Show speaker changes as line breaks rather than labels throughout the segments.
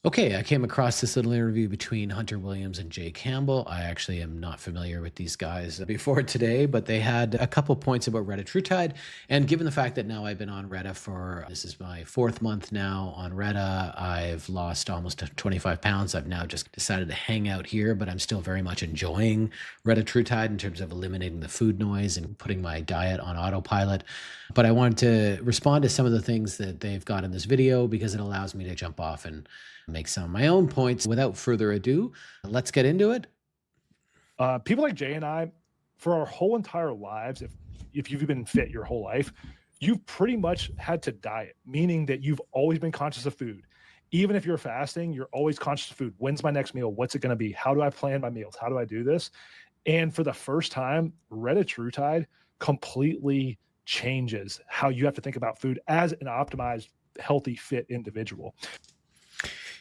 Okay, I came across this little interview between Hunter Williams and Jay Campbell. I actually am not familiar with these guys before today, but they had a couple points about Retatrutide. And given the fact that now I've been on Retta for this is my fourth month now on Retta, I've lost almost 25 pounds. I've now just decided to hang out here, but I'm still very much enjoying Retatrutide in terms of eliminating the food noise and putting my diet on autopilot. But I wanted to respond to some of the things that they've got in this video because it allows me to jump off and make some of my own points. Without further ado, let's get into it.
People like Jay and I, for our whole entire lives, if you've been fit your whole life, you've pretty much had to diet, meaning that you've always been conscious of food. Even if you're fasting, you're always conscious of food. When's my next meal? What's it going to be? How do I plan my meals? How do I do this? And for the first time, Retatrutide completely changes how you have to think about food as an optimized, healthy, fit individual.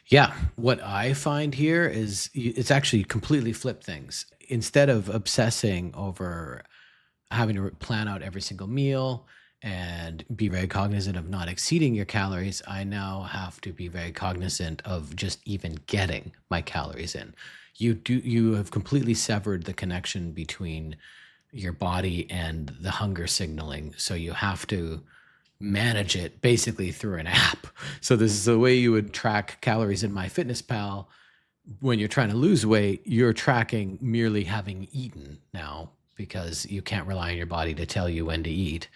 Yeah, what I find here is it's actually completely flipped things. Instead of obsessing over having to plan out every single meal and be very cognizant of not exceeding your calories, I now have to be very cognizant of just even getting my calories in. You have completely severed the connection between your body and the hunger signaling. So you have to manage it basically through an app. So this is the way you would track calories in MyFitnessPal. When you're trying to lose weight, you're tracking merely having eaten now because you can't rely on your body to tell you when to eat.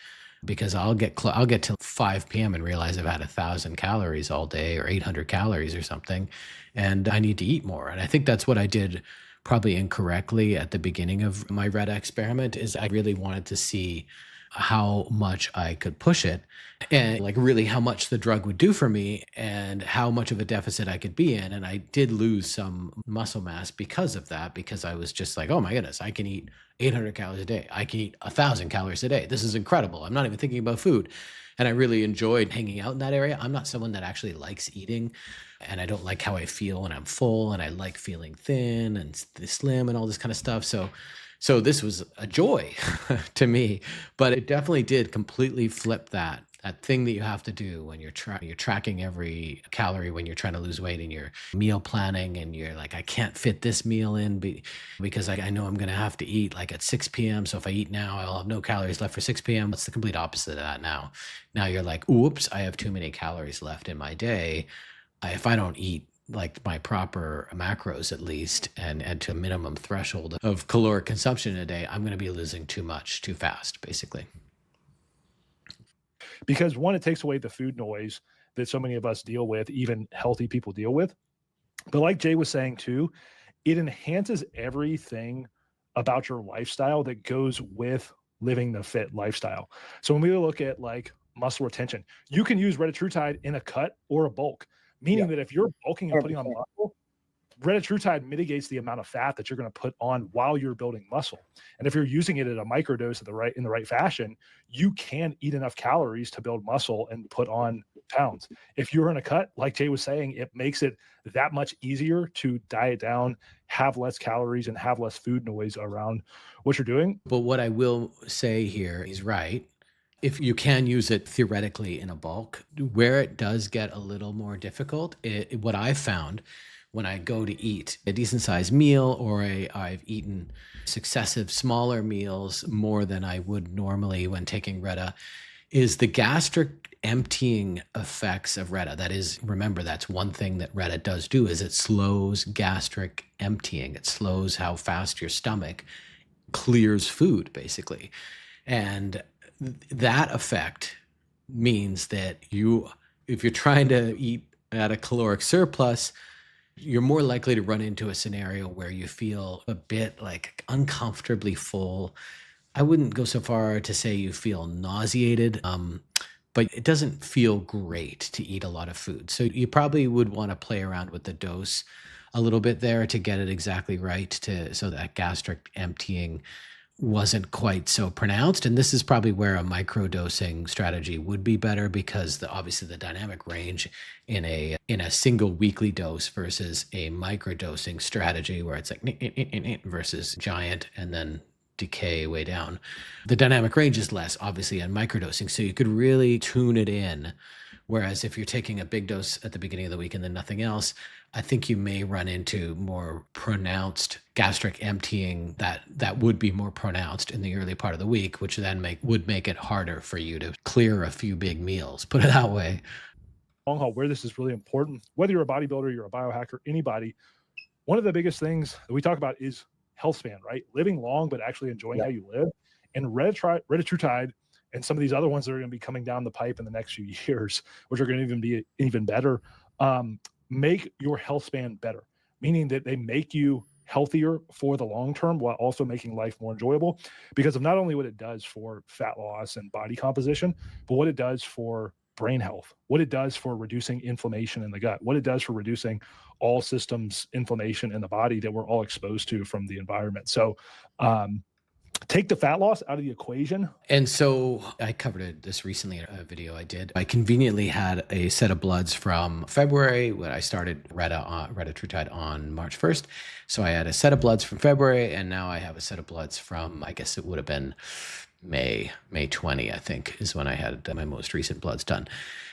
Because I'll get to 5 p.m. and realize I've had 1,000 calories all day or 800 calories or something, and I need to eat more. And I think that's what I did probably incorrectly at the beginning of my Red experiment. Is I really wanted to see how much I could push it and like really how much the drug would do for me and how much of a deficit I could be in. And I did lose some muscle mass because of that, because I was just like, oh my goodness, I can eat 800 calories a day. I can eat 1,000 calories a day. This is incredible. I'm not even thinking about food. And I really enjoyed hanging out in that area. I'm not someone that actually likes eating, and I don't like how I feel when I'm full, and I like feeling thin and slim and all this kind of stuff. So this was a joy to me, but it definitely did completely flip that thing that you have to do when you're tracking every calorie when you're trying to lose weight and you're meal planning and you're like, I can't fit this meal in because I know I'm going to have to eat like at 6 p.m. So if I eat now, I'll have no calories left for 6 p.m. It's the complete opposite of that now. Now you're like, oops, I have too many calories left in my day. If I don't eat like my proper macros at least and to a minimum threshold of caloric consumption a day, I'm going to be losing too much too fast, basically.
Because one, it takes away the food noise that so many of us deal with, even healthy people deal with. But like Jay was saying too, it enhances everything about your lifestyle that goes with living the fit lifestyle. So when we look at like muscle retention, you can use Retatrutide in a cut or a bulk, meaning that if you're bulking and putting on
100%.
muscle, Retatrutide mitigates the amount of fat that you're going to put on while you're building muscle. And if you're using it at a microdose in the right fashion, you can eat enough calories to build muscle and put on pounds. If you're in a cut, like Jay was saying, it makes it that much easier to diet down, have less calories, and have less food noise around what you're doing.
But what I will say here is right. If you can use it theoretically in a bulk, where it does get a little more difficult, what I've found when I go to eat a decent sized meal or I've eaten successive smaller meals more than I would normally when taking Retta is the gastric emptying effects of Retta. That is, remember, that's one thing that Retta does do is it slows gastric emptying. It slows how fast your stomach clears food, basically. And that effect means that if you're trying to eat at a caloric surplus, you're more likely to run into a scenario where you feel a bit like uncomfortably full. I wouldn't go so far to say you feel nauseated, but it doesn't feel great to eat a lot of food. So you probably would want to play around with the dose a little bit there to get it exactly right so that gastric emptying wasn't quite so pronounced. And this is probably where a microdosing strategy would be better because obviously the dynamic range in a single weekly dose versus a microdosing strategy where it's like versus giant and then decay way down. The dynamic range is less obviously on microdosing. So you could really tune it in Whereas if you're taking a big dose at the beginning of the week and then nothing else, I think you may run into more pronounced gastric emptying that would be more pronounced in the early part of the week, which then would make it harder for you to clear a few big meals, put it that way.
Long haul, where this is really important, whether you're a bodybuilder, you're a biohacker, anybody, one of the biggest things that we talk about is health span, right? Living long, but actually enjoying how you live. And Retatrutide and some of these other ones that are going to be coming down the pipe in the next few years, which are going to even be even better, make your health span better, meaning that they make you healthier for the long term while also making life more enjoyable because of not only what it does for fat loss and body composition, but what it does for brain health, what it does for reducing inflammation in the gut, what it does for reducing all systems inflammation in the body that we're all exposed to from the environment. So take the fat loss out of the equation.
And so I covered this recently in a video I did. I conveniently had a set of bloods from February when I started Retatrutide on March 1st. So I had a set of bloods from February, and now I have a set of bloods from, I guess it would have been May 20, I think, is when I had my most recent bloods done.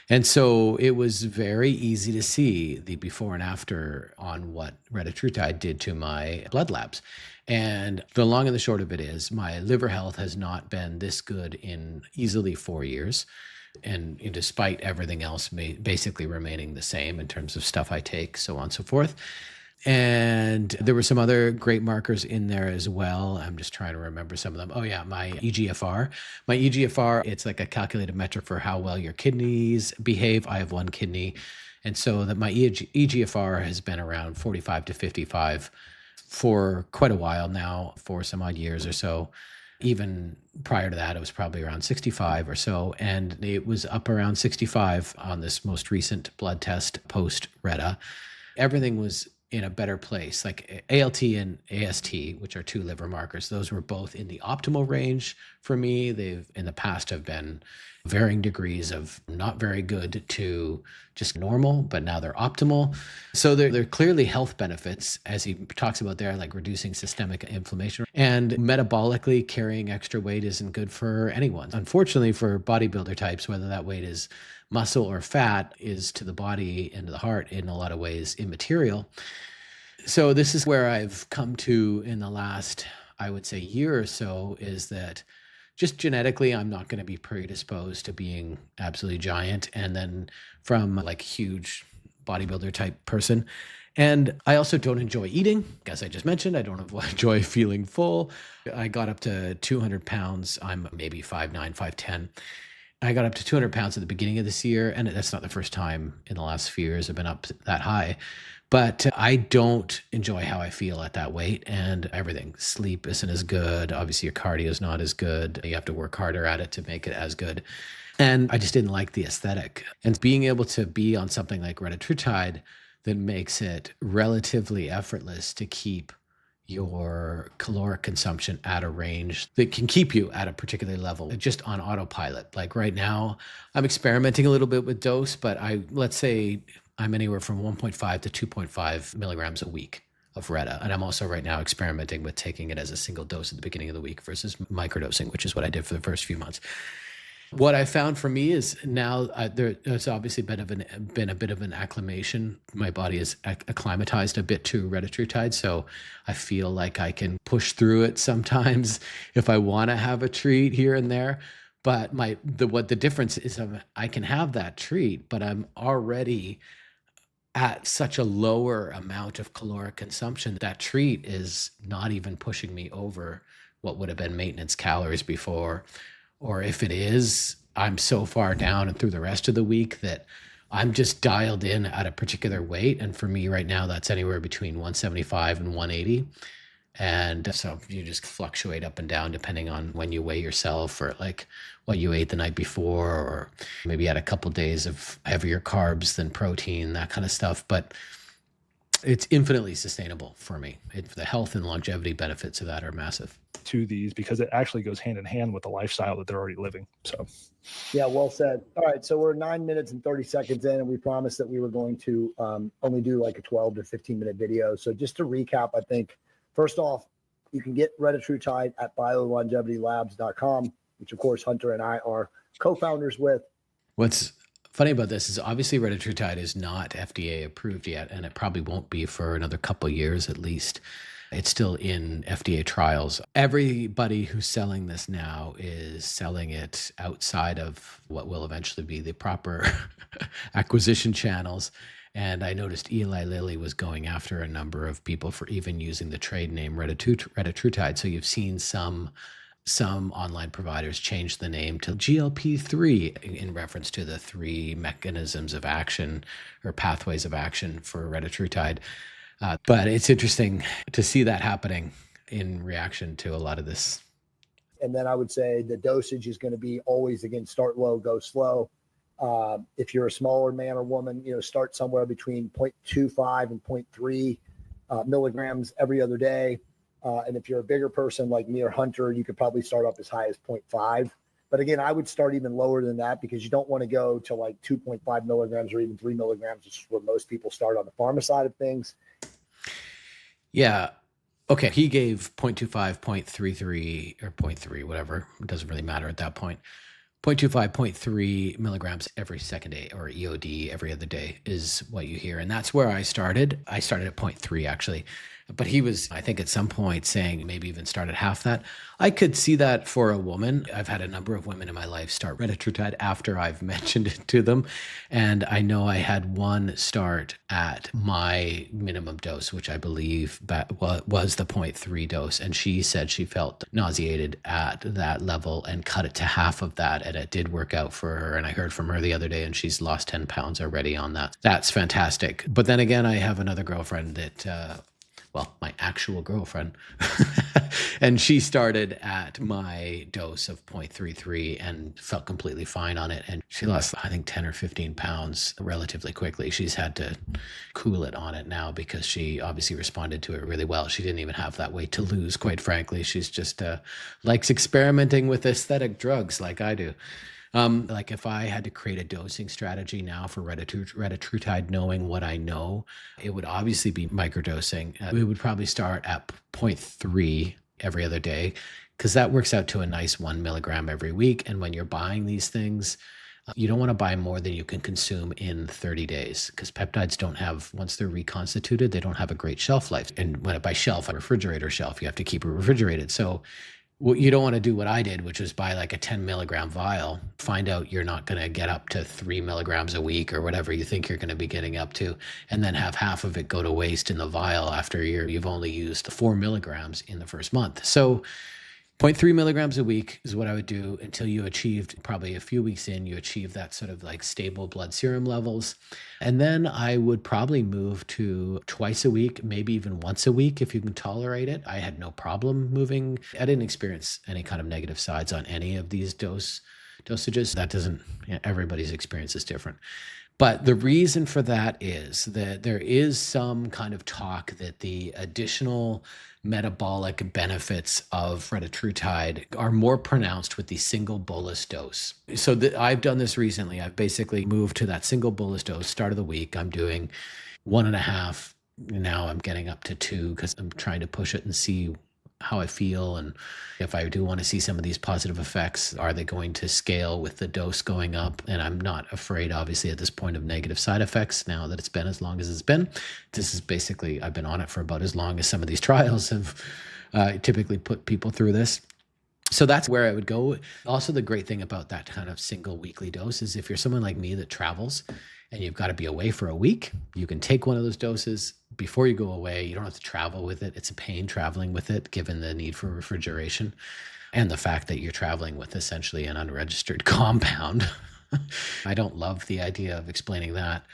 And so it was very easy to see the before and after on what Retatrutide did to my blood labs. And the long and the short of it is my liver health has not been this good in easily 4 years. And despite everything else basically remaining the same in terms of stuff I take, so on and so forth. And there were some other great markers in there as well. I'm just trying to remember some of them. Oh yeah, my EGFR. My EGFR, it's like a calculated metric for how well your kidneys behave. I have one kidney. And so that my EGFR has been around 45 to 55 for quite a while now, for some odd years or so. Even prior to that, it was probably around 65 or so. And it was up around 65 on this most recent blood test post-Reta. Everything was in a better place. Like ALT and AST, which are two liver markers, those were both in the optimal range for me. They've in the past have been varying degrees of not very good to just normal, but now they're optimal. So they're clearly health benefits, as he talks about there, like reducing systemic inflammation. And metabolically, carrying extra weight isn't good for anyone. Unfortunately, for bodybuilder types, whether that weight is muscle or fat, is to the body and to the heart in a lot of ways immaterial. So this is where I've come to in the last, I would say, year or so, is that just genetically, I'm not going to be predisposed to being absolutely giant. And then from like huge bodybuilder type person. And I also don't enjoy eating. As I just mentioned, I don't enjoy feeling full. I got up to 200 pounds. I'm maybe 5'9", 5'10". I got up to 200 pounds at the beginning of this year. And that's not the first time in the last few years I've been up that high. But I don't enjoy how I feel at that weight, and everything. Sleep isn't as good. Obviously, your cardio is not as good. You have to work harder at it to make it as good. And I just didn't like the aesthetic. And being able to be on something like Retatrutide that makes it relatively effortless to keep your caloric consumption at a range that can keep you at a particular level, just on autopilot. Like right now, I'm experimenting a little bit with dose, but let's say I'm anywhere from 1.5 to 2.5 milligrams a week of Reta. And I'm also right now experimenting with taking it as a single dose at the beginning of the week versus microdosing, which is what I did for the first few months. What I found for me is now there's obviously been a bit of an acclimation. My body is acclimatized a bit to Retatrutide, so I feel like I can push through it sometimes if I want to have a treat here and there. But what the difference is, I can have that treat, but I'm already at such a lower amount of caloric consumption. That treat is not even pushing me over what would have been maintenance calories before. Or if it is, I'm so far down and through the rest of the week that I'm just dialed in at a particular weight. And for me right now, that's anywhere between 175 and 180. And so you just fluctuate up and down depending on when you weigh yourself, or like what you ate the night before, or maybe had a couple days of heavier carbs than protein, that kind of stuff. But it's infinitely sustainable for me. The health and longevity benefits of that are massive.
To these, because it actually goes hand in hand with the lifestyle that they're already living. So
yeah, well said. All right, so we're 9 minutes and 30 seconds in, and we promised that we were going to only do like a 12 to 15 minute video. So just to recap, I think first off, you can get Retatrutide at biolongevitylabs.com, which of course Hunter and I are co-founders with.
What's Funny about this is obviously retatrutide is not FDA approved yet, and it probably won't be for another couple of years at least. It's still in FDA trials. Everybody who's selling this now is selling it outside of what will eventually be the proper acquisition channels. And I noticed Eli Lilly was going after a number of people for even using the trade name retatrutide. So you've seen some online providers change the name to GLP-3 in reference to the 3 mechanisms of action or pathways of action for retatrutide. But it's interesting to see that happening in reaction to a lot of this.
And then I would say the dosage is going to be always, again, start low, go slow. If you're a smaller man or woman, start somewhere between 0.25 and 0.3 milligrams every other day. And if you're a bigger person like me or Hunter, you could probably start up as high as 0.5. But again, I would start even lower than that because you don't want to go to like 2.5 milligrams or even 3 milligrams, which is where most people start on the pharma side of things.
Yeah. Okay. He gave 0.25, 0.33 or 0.3, whatever. It doesn't really matter at that point. 0.25, 0.3 milligrams every second day, or EOD every other day is what you hear. And that's where I started. I started at 0.3 actually. But he was, I think, at some point saying maybe even start at half that. I could see that for a woman. I've had a number of women in my life start retatrutide after I've mentioned it to them. And I know I had one start at my minimum dose, which I believe was the 0.3 dose. And she said she felt nauseated at that level and cut it to half of that. And it did work out for her. And I heard from her the other day and she's lost 10 pounds already on that. That's fantastic. But then again, I have another girlfriend that, my actual girlfriend, and she started at my dose of 0.33 and felt completely fine on it. And she lost, I think, 10 or 15 pounds relatively quickly. She's had to cool it on it now because she obviously responded to it really well. She didn't even have that weight to lose, quite frankly. She's just likes experimenting with aesthetic drugs like I do. Like if I had to create a dosing strategy now for retatrutide, knowing what I know, it would obviously be microdosing. We would probably start at 0.3 every other day because that works out to a nice 1 milligram every week. And when you're buying these things, you don't want to buy more than you can consume in 30 days because peptides don't have, once they're reconstituted, they don't have a great shelf life. And by shelf, a refrigerator shelf, you have to keep it refrigerated. So you don't want to do what I did, which was buy like a 10 milligram vial, find out you're not going to get up to 3 milligrams a week or whatever you think you're going to be getting up to, and then have half of it go to waste in the vial after you've only used the 4 milligrams in the first month. So 0.3 milligrams a week is what I would do until you achieved, probably a few weeks in, you achieve that sort of like stable blood serum levels. And then I would probably move to twice a week, maybe even once a week if you can tolerate it. I had no problem moving. I didn't experience any kind of negative sides on any of these dosages. That doesn't, everybody's experience is different. But the reason for that is that there is some kind of talk that the additional metabolic benefits of retatrutide are more pronounced with the single bolus dose. So I've done this recently. I've basically moved to that single bolus dose, start of the week. I'm doing 1.5. Now I'm getting up to 2 because I'm trying to push it and see how I feel. And if I do want to see some of these positive effects, are they going to scale with the dose going up? And I'm not afraid, obviously, at this point of negative side effects now that it's been as long as it's been. This is basically, I've been on it for about as long as some of these trials have typically put people through this. So that's where I would go. Also, the great thing about that kind of single weekly dose is if you're someone like me that travels and you've got to be away for a week, you can take one of those doses before you go away. You don't have to travel with it. It's a pain traveling with it, given the need for refrigeration and the fact that you're traveling with essentially an unregistered compound. I don't love the idea of explaining that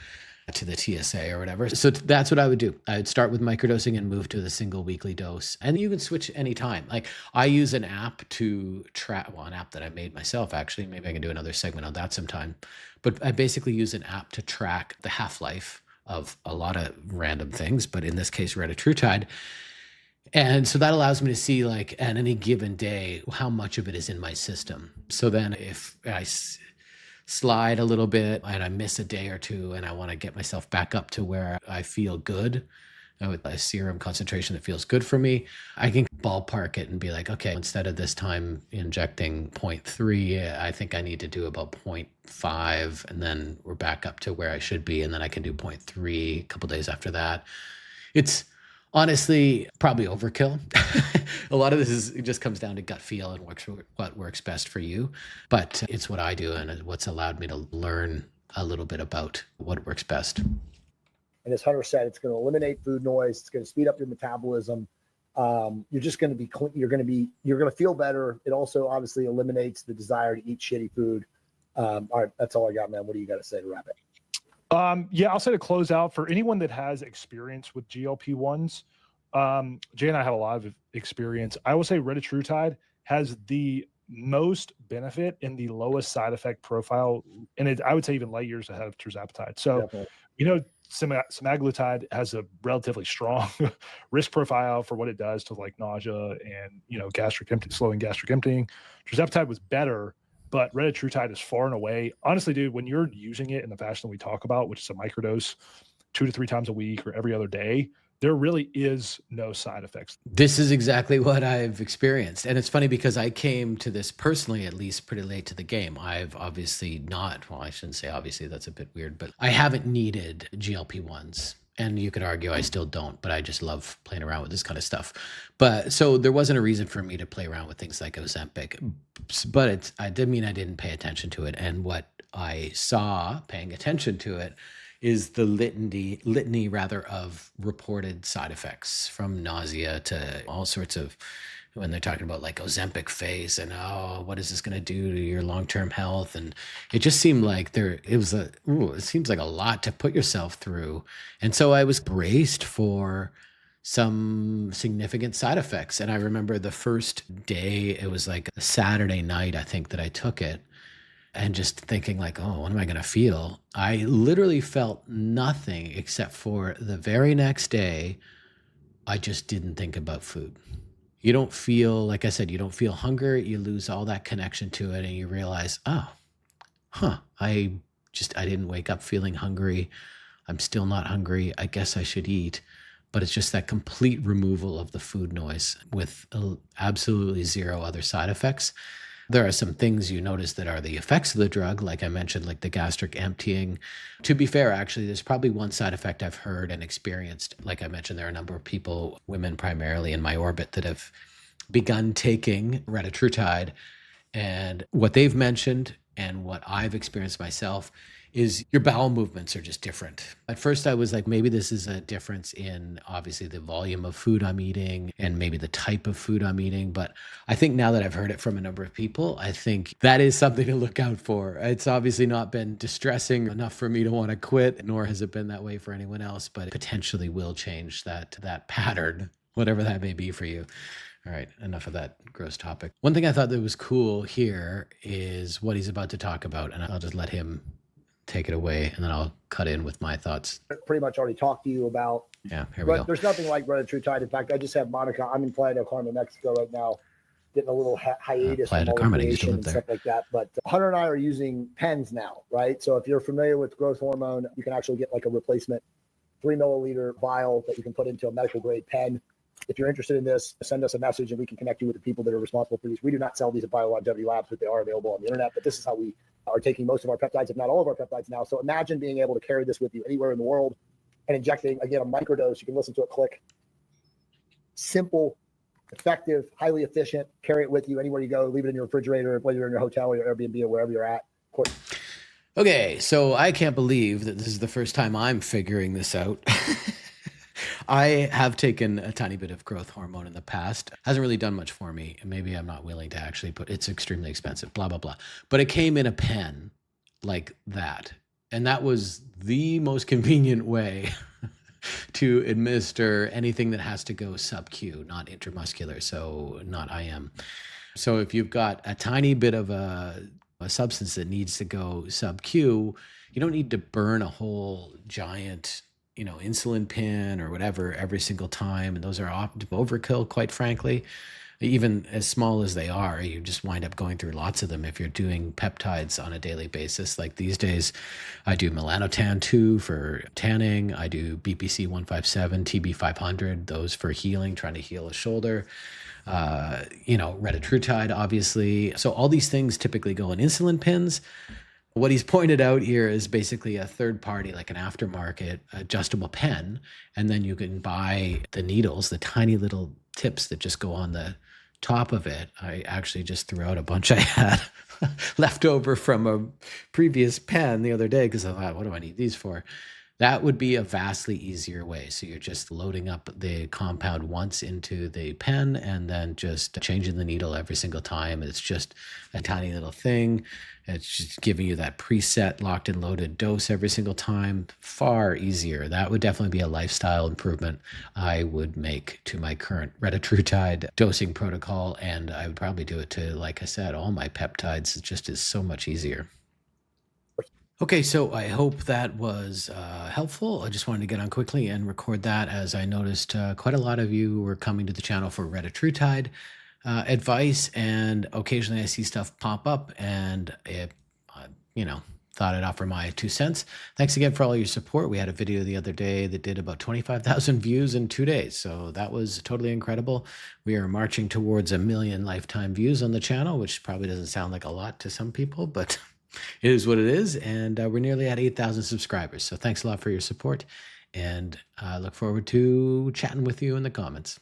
to the TSA or whatever. So that's what I would do. I would start with microdosing and move to the single weekly dose. And you can switch anytime. Like I use an app to track, an app that I made myself, actually. Maybe I can do another segment on that sometime. But I basically use an app to track the half-life of a lot of random things, but in this case, retatrutide. And so that allows me to see, like, at any given day, how much of it is in my system. So then if I slide a little bit and I miss a day or two and I want to get myself back up to where I feel good, with a serum concentration that feels good for me, I can ballpark it and be like, okay, instead of this time injecting zero point 0.3, I think I need to do about 0.5, and then we're back up to where I should be. And then I can do 0.3 a couple days after that. It's honestly probably overkill. A lot of this it just comes down to gut feel and what works best for you. But it's what I do, and what's allowed me to learn a little bit about what works best.
And as Hunter said, it's going to eliminate food noise. It's going to speed up your metabolism. You're just going to be clean. You're going to feel better. It also obviously eliminates the desire to eat shitty food. All right, that's all I got, man. What do you got to say to wrap it?
Yeah, I'll say to close out, for anyone that has experience with GLP-1s, Jay and I have a lot of experience. I will say Retatrutide has the most benefit and the lowest side effect profile, and I would say even light years ahead of tirzepatide. So,
Definitely.
you know, semaglutide has a relatively strong risk profile for what it does to like nausea and, you know, slowing gastric emptying. Tirzepatide was better, but Retatrutide is far and away. Honestly, dude, when you're using it in the fashion that we talk about, which is a microdose 2 to 3 times a week or every other day, there really is no side effects.
This is exactly what I've experienced. And it's funny because I came to this personally, at least pretty late to the game. I've obviously not, well, I shouldn't say obviously, that's a bit weird, but I haven't needed GLP-1s. And you could argue I still don't, but I just love playing around with this kind of stuff. But so there wasn't a reason for me to play around with things like Ozempic, but I did mean I didn't pay attention to it. And what I saw paying attention to it is the litany rather of reported side effects, from nausea to all sorts of, when they're talking about like Ozempic face and, oh, what is this going to do to your long-term health? And it just seemed like it seems like a lot to put yourself through. And so I was braced for some significant side effects. And I remember the first day, it was like a Saturday night, I think, that I took it. And just thinking like, oh, what am I going to feel? I literally felt nothing, except for the very next day, I just didn't think about food. You don't feel, like I said, you don't feel hunger. You lose all that connection to it, and you realize, oh, I didn't wake up feeling hungry. I'm still not hungry. I guess I should eat. But it's just that complete removal of the food noise with absolutely zero other side effects. There are some things you notice that are the effects of the drug, like I mentioned, like the gastric emptying. To be fair, actually, there's probably one side effect I've heard and experienced. Like I mentioned, there are a number of people, women primarily in my orbit, that have begun taking Retatrutide. And what they've mentioned and what I've experienced myself is your bowel movements are just different. At first, I was like, maybe this is a difference in obviously the volume of food I'm eating and maybe the type of food I'm eating. But I think now that I've heard it from a number of people, I think that is something to look out for. It's obviously not been distressing enough for me to want to quit, nor has it been that way for anyone else, but it potentially will change that pattern, whatever that may be for you. All right, enough of that gross topic. One thing I thought that was cool here is what he's about to talk about, and I'll just let him take it away, and then I'll cut in with my thoughts.
Pretty much already talked to you about.
Yeah, here we go.
There's nothing like Retatrutide. In fact, I just have Monica. I'm in Playa del Carmen, Mexico right now, getting a little hiatus
Playa
from
del
all
Carmen, I used to
aviation
live
and stuff like that. But Hunter and I are using pens now, right? So if you're familiar with growth hormone, you can actually get like a replacement 3 milliliter vial that you can put into a medical grade pen. If you're interested in this, send us a message and we can connect you with the people that are responsible for these. We do not sell these at BioLongevity Labs, but they are available on the internet. But this is how we are taking most of our peptides, if not all of our peptides now. So imagine being able to carry this with you anywhere in the world and injecting, again, a microdose. You can listen to it click. Simple, effective, highly efficient. Carry it with you anywhere you go. Leave it in your refrigerator, whether you're in your hotel or your Airbnb or wherever you're at. Of course.
Okay, so I can't believe that this is the first time I'm figuring this out. I have taken a tiny bit of growth hormone in the past. Hasn't really done much for me. Maybe I'm not willing to actually put, it's extremely expensive, blah, blah, blah. But it came in a pen like that. And that was the most convenient way to administer anything that has to go sub-Q, not intramuscular, so not IM. So if you've got a tiny bit of a substance that needs to go sub-Q, you don't need to burn a whole giant insulin pen or whatever every single time. And those are often overkill, quite frankly. even as small as they are, you just wind up going through lots of them if you're doing peptides on a daily basis. Like these days, I do melanotan 2 for tanning. I do BPC 157, TB 500, those for healing, trying to heal a shoulder. Retatrutide, obviously. So all these things typically go in insulin pens. What he's pointed out here is basically a third party, like an aftermarket adjustable pen. And then you can buy the needles, the tiny little tips that just go on the top of it. I actually just threw out a bunch I had left over from a previous pen the other day because I thought, what do I need these for? That would be a vastly easier way. So you're just loading up the compound once into the pen and then just changing the needle every single time. It's just a tiny little thing. It's just giving you that preset locked and loaded dose every single time. Far easier. That would definitely be a lifestyle improvement I would make to my current Retatrutide dosing protocol. And I would probably do it to, like I said, all my peptides. It just is so much easier. Okay, so I hope that was helpful. I just wanted to get on quickly and record that, as I noticed quite a lot of you were coming to the channel for Retatrutide advice, and occasionally I see stuff pop up, and it, thought I'd offer my 2 cents. Thanks again for all your support. We had a video the other day that did about 25,000 views in 2 days, so that was totally incredible. We are marching towards 1 million lifetime views on the channel, which probably doesn't sound like a lot to some people, but it is what it is, and we're nearly at 8,000 subscribers. So thanks a lot for your support, and I look forward to chatting with you in the comments.